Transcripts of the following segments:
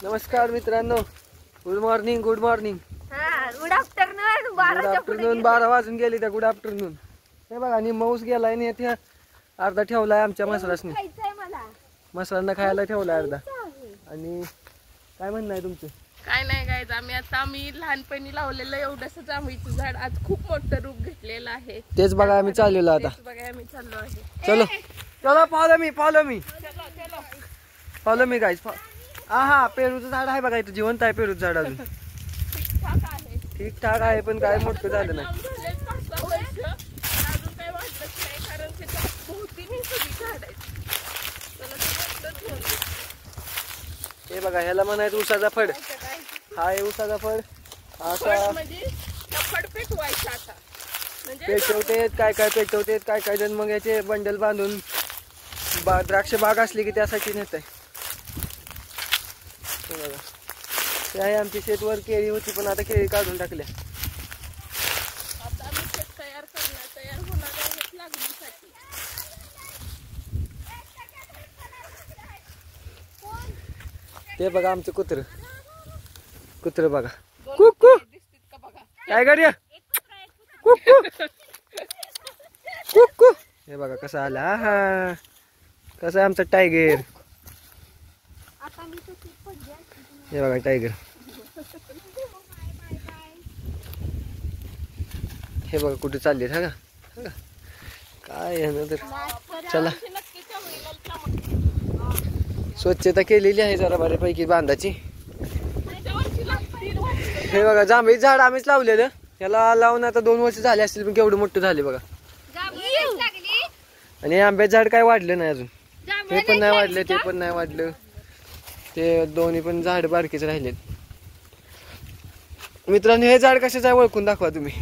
नमस्कार मित्रांनो, good morning. Good morning. Good afternoon. 12 वाजून गेली त्या. Good afternoon. हे बघा नि मऊस गेलाय आणि इथे अर्धा ठेवलाय आमच्या मसरासनी. मसरांना खायला ठेवलाय अर्धा. आणि काय म्हणणं आहे तुमचं? काय नाही गायज, आम्ही लहानपणी लावलेलं एवढंसं जांभळीचं झाड आज खूप मोठं रूप घेतलेलं आहे. तेच बघा आम्ही चाललेलो आता. आम्ही चाललो आहे. चलो चलो, फॉलो मी गाईज. हा पेरूचं झाड आहे बघा इथं, जिवंत आहे पेरूचं झाड. अजून ठीक ठाक आहे पण काय मोठं झालं नाही. अजून काय वाटलंच नाही कारण त्याच्या भोवतीने सगळी झाड आहेत. हे बघा ह्याला म्हणायचं उसाचा फड. हा आहे उसाचा फड. असा म्हणजे फड पेटवायचा आता. म्हणजे पेटवतेत काय काय जण मग याचे बंडल बांधून द्राक्ष बाग असली की त्यासाठी नेत आहे. ते आहे आमची शेतवर केळी होती पण आता केळी काढून टाकल्या. आता आम्ही शेत तयार होणार आहे लागणीसाठी. ते बघा आमचं कुत्र बघा. कुकू दिसतील का बघा. काय करूया कुकू कुकू. हे बघा कसा आला. हा कसा आहे आमचा टायगर. हे बघा टायगर. हे बघा कुठे चालले. हा का काय आहे ना तर. चला स्वच्छता केलेली आहे जरा बऱ्यापैकी बांधाची. हे बघा जांभळी झाड आम्हीच लावलेलं. याला लावून आता 2 वर्ष झाले असतील पण केवढं मोठं झाले बघा. आणि आंब्याचं झाड काय वाढलं नाही अजून. हे पण नाही वाढलं ते पण नाही वाढलं. ते दोन्ही पण झाड बारकीच राहिलेत. मित्रांनो हे झाड कशाचं आहे ओळखून दाखवा तुम्ही.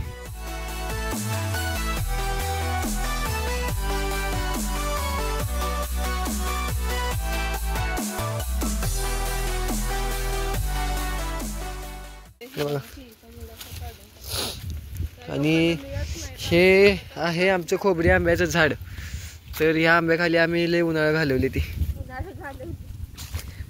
आणि हे आहे आमचं खोबरी आंब्याचं झाड. तर ह्या आंब्याखाली आम्ही लय उन्हाळा घालवली ती.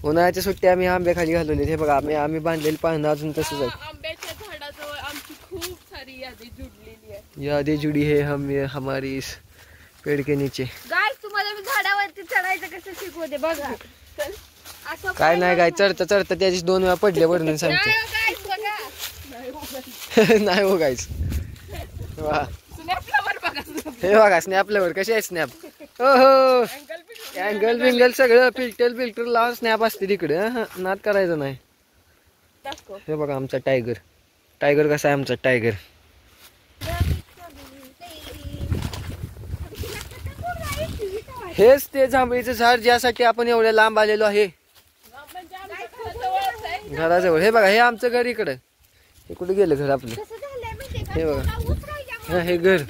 उन्हाळ्याच्या सुट्टी आम्ही आंब्याखाली घालवली. हे बघा आम्ही बांधलेली पानं अजून तसंच आहे. आंब्याच्या झाडाजवळ आमची खूप सारी यादी जुडलेली आहे. यादी जुडी है हमारी इस पेड़ के नीचे. गाइस तुम्हाला मी झाडावरती चढायचं कसं शिकवते बघा. असं काय नाही काय चढता त्याची 2 वेळा पडले वरून सांगते. गाइस बघा. नाही हो गाईच. वा स्नॅपवर बघा. हे बघा स्नॅपवर कशी आहे स्नॅप. हो अँगल बिंगल सगळं फिल्टर लावून स्नॅप असते तिकडे. नाद करायचं नाही. हे बघा आमचा टायगर कसा आहे आमचा टायगर. हेच ते जांभळीचं झाड ज्यासाठी आपण एवढ्या लांब आलेलो आहे घराजवळ. हे बघा हे आमचं घर इकडं. हे कुठे गेलं घर आपलं. हे बघा हे घर.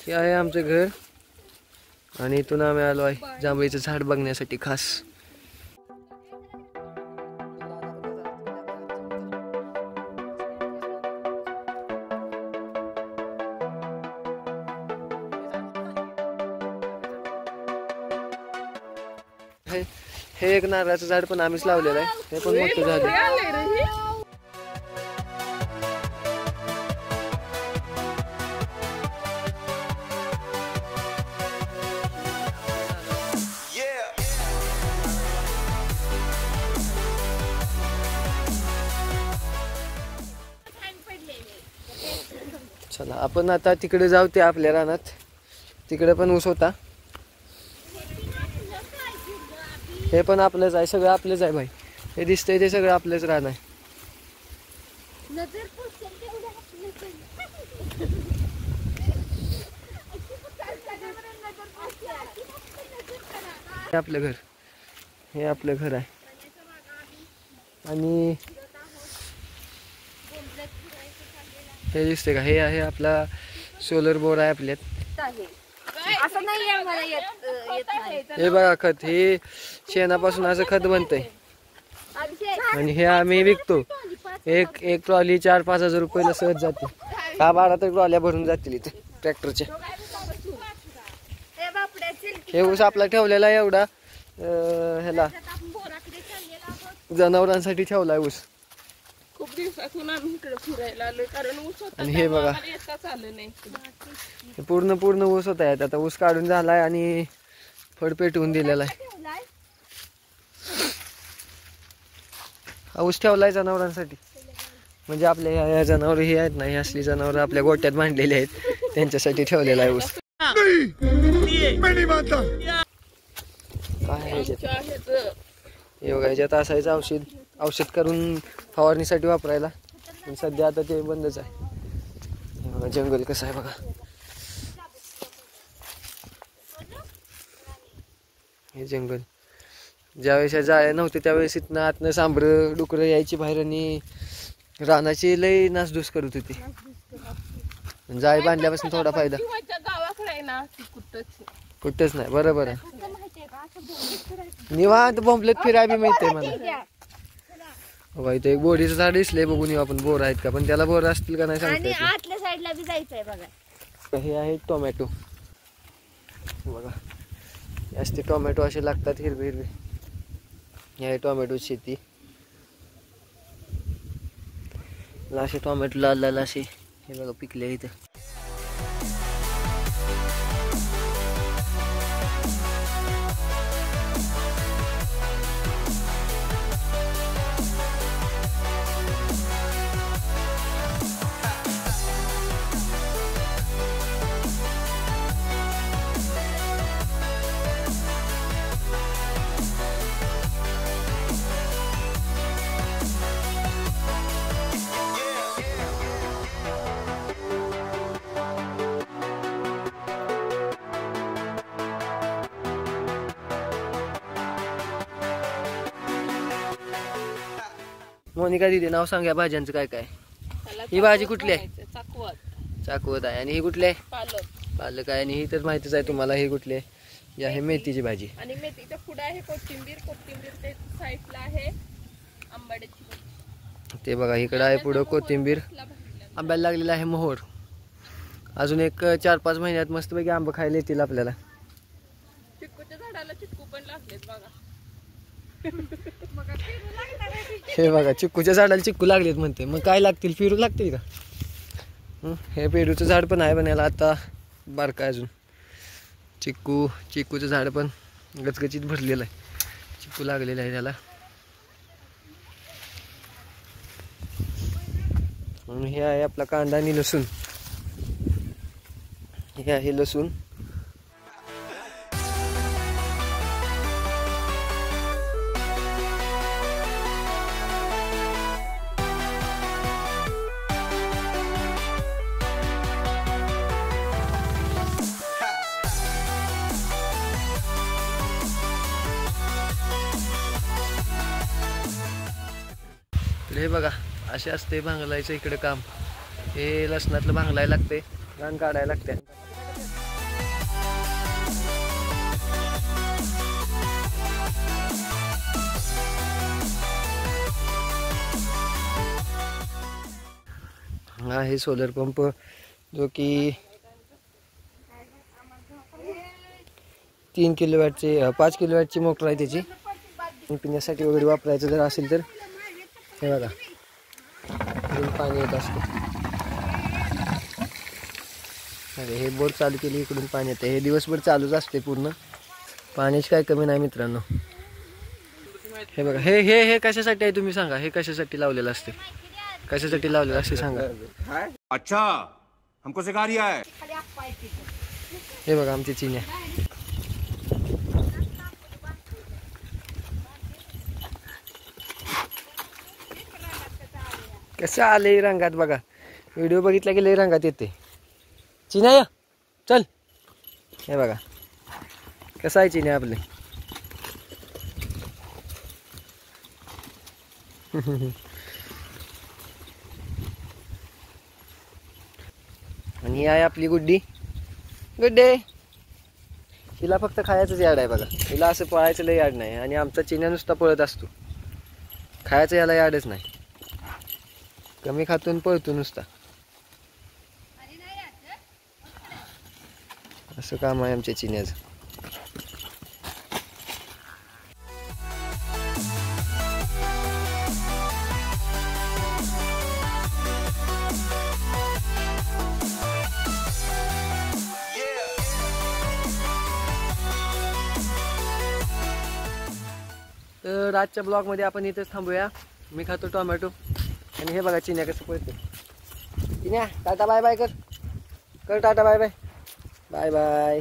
हे आहे आमचं घर. आणि इथून आम्ही आलो आहे जांभळीचं झाड बघण्यासाठी खास. हे एक नारळाचं झाड पण आम्हीच लावलेलं आहे. हे पण मोठं झालं. चला आपण आता तिकडे जाऊ. ते आपल्या रानात तिकडे पण ऊस होता. हे पण आपलंच आहे. सगळं आपलंच आहे भाई. हे दिसतंय ते सगळं आपलंच रान आहे. आपलं घर. हे आपलं घर आहे. आणि हे दिसते का हे आहे आपला सोलर बोर आहे आपल्यात. असं नाही आहे मला येत. हे बघा खत. हे शेणापासून असं खत बनतंय. आणि हे आम्ही विकतो. एक ट्रॉली 4-5 हजार रुपयाला सहज जाते. 12 तर ट्रॉल्या भरून जातील इथे ट्रॅक्टरच्या. हे ऊस आपला ठेवलेला एवढा ह्याला जनावरांसाठी ठेवलाय ऊस. खूप दिवसातून आम्ही इकडे फिरायला आलोय कारण ऊस होता आणि हे बघा. त्यामुळे आम्हाला येताच आलं नाही इकडं. पूर्ण ऊस होत आहे. आता ऊस काढून झालाय आणि फड पेटवून दिलेला आहे. ठेवलाय. हा ऊस ठेवलाय जनावरांसाठी. म्हणजे आपल्या ह्या जनावर हे आहेत ना, ही असली जनावर आपल्या गोट्यात बांधलेली आहेत त्यांच्यासाठी ठेवलेला आहे ऊस. काय आहे ह्याच्यात? आमच्या ह्याचं हे बघा, ह्याच्यात असायचं औषध करून फवारणीसाठी वापरायला. पण सध्या आता ते बंदच आहे. हे बघा जंगल कसं आहे बघा. हे जंगल ज्यावेळेस जाळ्या नव्हते त्यावेळेस इथनं आतनं सांभरं डुकरं यायची बाहेर आणि रानाची लई नासधूस करत होती. जाळी बांधल्यापासून थोडा फायदा. किंवाच्या गावाकडे आहे ना ती कुठंच नाही. बरोबर आहे. असं माहितीये का असं बोलून फिरायचं. निवांत बोंबलत फिरायला बी मिळते मला. बाबा इथे एक बोरीचं झाड दिसलंय, बघून येऊ आपण बोर आहेत का. पण त्याला बोर असतील का नाही आणि सांगता येत आतल्या साईडला बी जायचंय बघा. नाही. हे आहे टोमॅटो बघा. जास्त टोमॅटो असे लागतात हिरवे. हे आहे टोमॅटोची शेती. असे टोमॅटो लाल असे हे बघा पिकले इथं. मोनिका दिदी नाव सांगा भाज्यांचं काय काय. ही भाजी कुठली आहे? चाकवत आहे. आणि ही कुठली आहे? पालक आहे. आणि ही तर माहितीच आहे तुम्हाला. ही कुठली आहे? ही आहे मेथीची भाजी. आणि मेथीच्या पुढे आहे कोथिंबीर ते साईडला आहे आंबाड्याची. ते बघा इकडं आहे पुढं कोथिंबीर. आंब्याला लागलेला आहे मोहोर. अजून एक 4-5 महिन्यात मस्तपैकी आंबा खायला येतील आपल्याला. चिक्कूच्या झाडाला चिक्कू पण लागलेत बघा. हे बघा चिक्कूच्या झाडाला चिक्कू लागलेत म्हणते. मग काय लागतील? पेरू लागतील का? हे पेरूचं झाड पण आहे, पण याला आता बारका अजून. चिक्कूचं झाड पण गचगचीत भरलेलं आहे. चिक्कू लागलेलं आहे त्याला. हे आहे आपला कांदा आणि लसूण. हे आहे लसूण. हे बघा असे असते भांगलायचं इकडे काम. हे लसणातलं भांगलायला लागते, रान काढायला लागते. हा हे सोलर पंप जो की 3 किलोवॅटची 5 किलोवॅटची मोटर आहे त्याची. पिण्यासाठी वगैरे वापरायचं जर असेल तर हे बघा पाणी येत असते. अरे हे बोर चालू केली इकडून पाणी येते. हे दिवसभर चालूच असते पूर्ण. पाण्याची काय कमी नाही मित्रांनो. हे बघा हे हे हे कशासाठी आहे तुम्ही सांगा. हे कशासाठी लावलेलं असते? कशासाठी लावलेलं असते सांगा. अच्छा हमको सिखा रिया है. हे बघा आमची चिन्या. कसं आले रंगात बघा. व्हिडिओ बघितला की लई रंगात येते. चिन्या चल. हे बघा कसं आहे चिन्या आपले. आणि ही आहे आपली गुड्डी. गुड्डे. हिला फक्त खायचंच याड आहे बघा. हिला असं पळायचं लई याड नाही. आणि आमचा चिन्या नुसता पळत असतो. खायचं याला याडच नाही. कमी खातून पळतो नुसता. असं काम आहे आमच्या चिन्याचं. तर आजच्या ब्लॉगमध्ये आपण इथेच थांबूया. मी खातो टोमॅटो आणि हे बघा चिन्या कसं पळते. चिन्या टाटा बाय बाय कर tata bye bye bye bye.